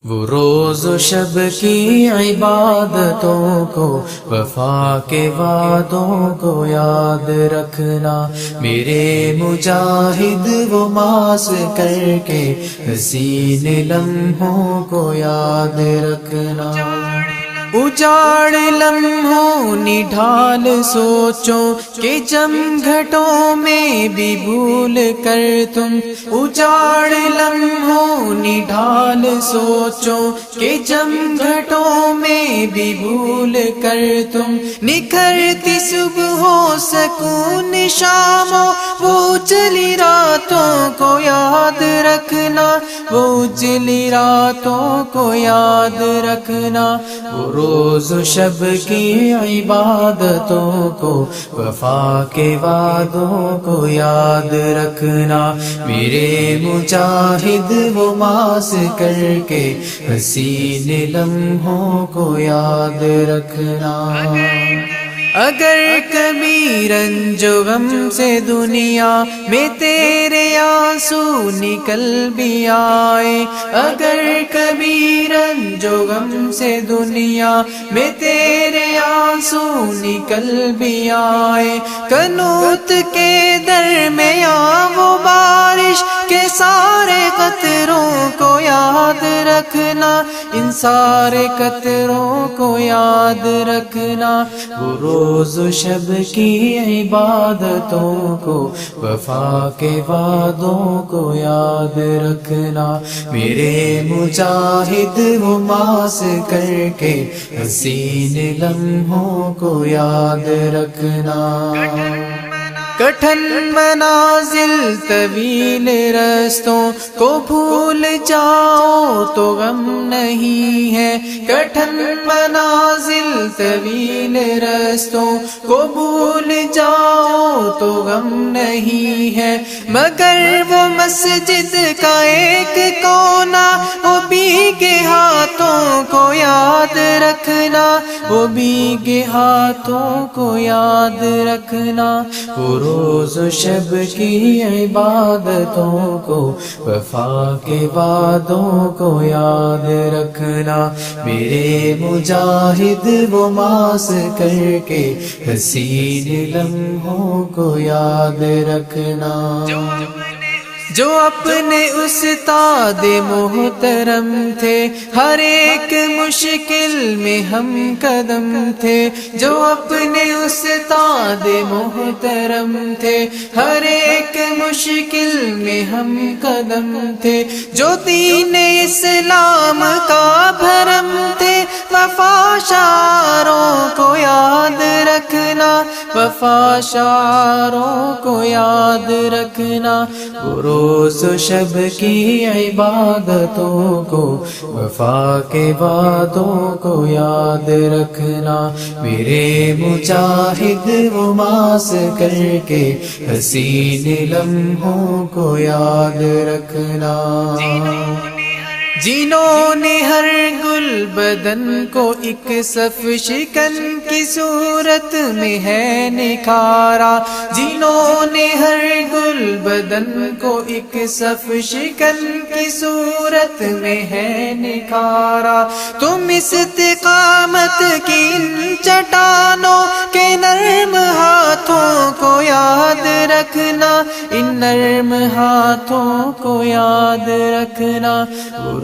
وہ روز و شب کی عبادتوں کو، وفا کے وعدوں کو یاد رکھنا، میرے مجاہد وہ ماس کر کے حسین لمحوں کو یاد رکھنا۔ اجاڑ لمحوں نڈھال سوچو کہ جم گھٹوں میں بھی بھول کر تم، اجاڑ لمحوں نڈھال سوچو کہ جم گھٹوں میں بھی بھول کر تم، نکھرتی صبح و سکون شاموں وہ اجلی راتوں کو یاد رکھنا، وہ اجلی راتوں کو یاد رکھنا۔ وہ روز و شب کی عبادتوں کو، وفا کے وعدوں کو یاد رکھنا، میرے مجاہد وہ ماس کر کے حسین لمحوں کو یاد رکھنا۔ اگر کبھی رنج و غم سے دنیا میں تیرے آنسو نکل بھی آئے، اگر کبھی رنج و غم سے دنیا میں تیرے آنسو نکل بھی آئے، قنوت کے درمیان وہ بارش کے سارے قطروں کو یاد رکھنا، ان سارے قطروں کو یاد رکھنا۔ وہ روز و شب کی عبادتوں کو، وفا کے وعدوں کو یاد رکھنا، میرے مجاہد وہ ماس کر کے حسین لمحوں کو یاد رکھنا۔ کٹھن منازل طویل رستوں کو بھول جاؤ تو غم نہیں ہے، کٹھن منازل طویل رستوں کو بھول جاؤ تو غم نہیں ہے، مگر وہ مسجد کا ایک کونا وہ بھیگے ہاتھوں کو یاد رکھنا، وہ بھیگے ہاتھوں کو یاد رکھنا۔ وہ روز و شب کی عبادتوں کو، وفا کے وعدوں کو یاد رکھنا، میرے مجاہد وہ ماس کر کے حسین لمحوں کو یاد رکھنا۔ جو اپنے استاد محترم تھے، ہر ایک مشکل میں ہم قدم تھے، جو اپنے استاد محترم تھے، ہر ایک مشکل میں ہم قدم تھے، جو دین اسلام کا بھرم تھے، وفا شعاروں کو یاد رکھنا، وفا شعاروں کو یاد رکھنا۔ روز و شب کی عبادتوں کو، وفا کے وعدوں کو یاد رکھنا، میرے مجاہد وہ ماس کر کے حسین لمحوں کو یاد رکھنا۔ جنہوں نے ہر گل بدن کو ایک صف شکن کی صورت میں ہے نکھارا، جنہوں نے ہر گل بدن کو ایک صف شکن کی صورت میں ہے نکھارا، تم استقامت کی ان چٹانوں کے نرم ہاتھوں کو یاد رکھنا، ان نرم ہاتھوں کو یاد رکھنا۔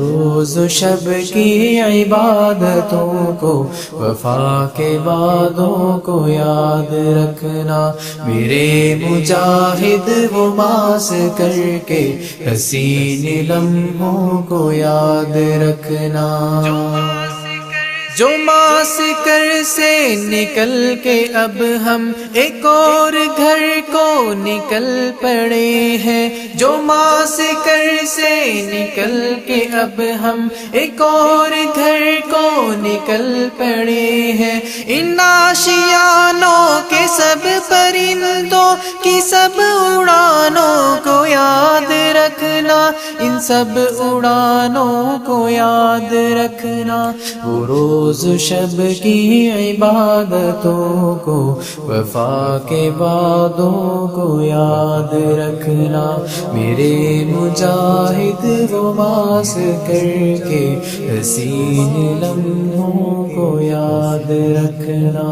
روز و شب کی عبادتوں کو، وفا کے وعدوں کو یاد رکھنا، میرے مجاہد وہ ماس کر کے حسین لمحوں کو یاد رکھنا۔ جو ماس کر سے نکل کے اب ہم ایک اور گھر کو نکل پڑے ہیں، جو ماس کر سے نکل کے اب ہم ایک اور گھر کو نکل پڑے ہیں، ان آشیانوں کے سب پرندوں کی سب اڑانوں کو یاد رکھنا، ان سب اڑانوں کو یاد رکھنا۔ وہ روز روز شب کی عبادتوں کو، وفا کے وعدوں کو یاد رکھنا، میرے مجاہد وہ ماس کر کے حسین لمحوں کو یاد رکھنا۔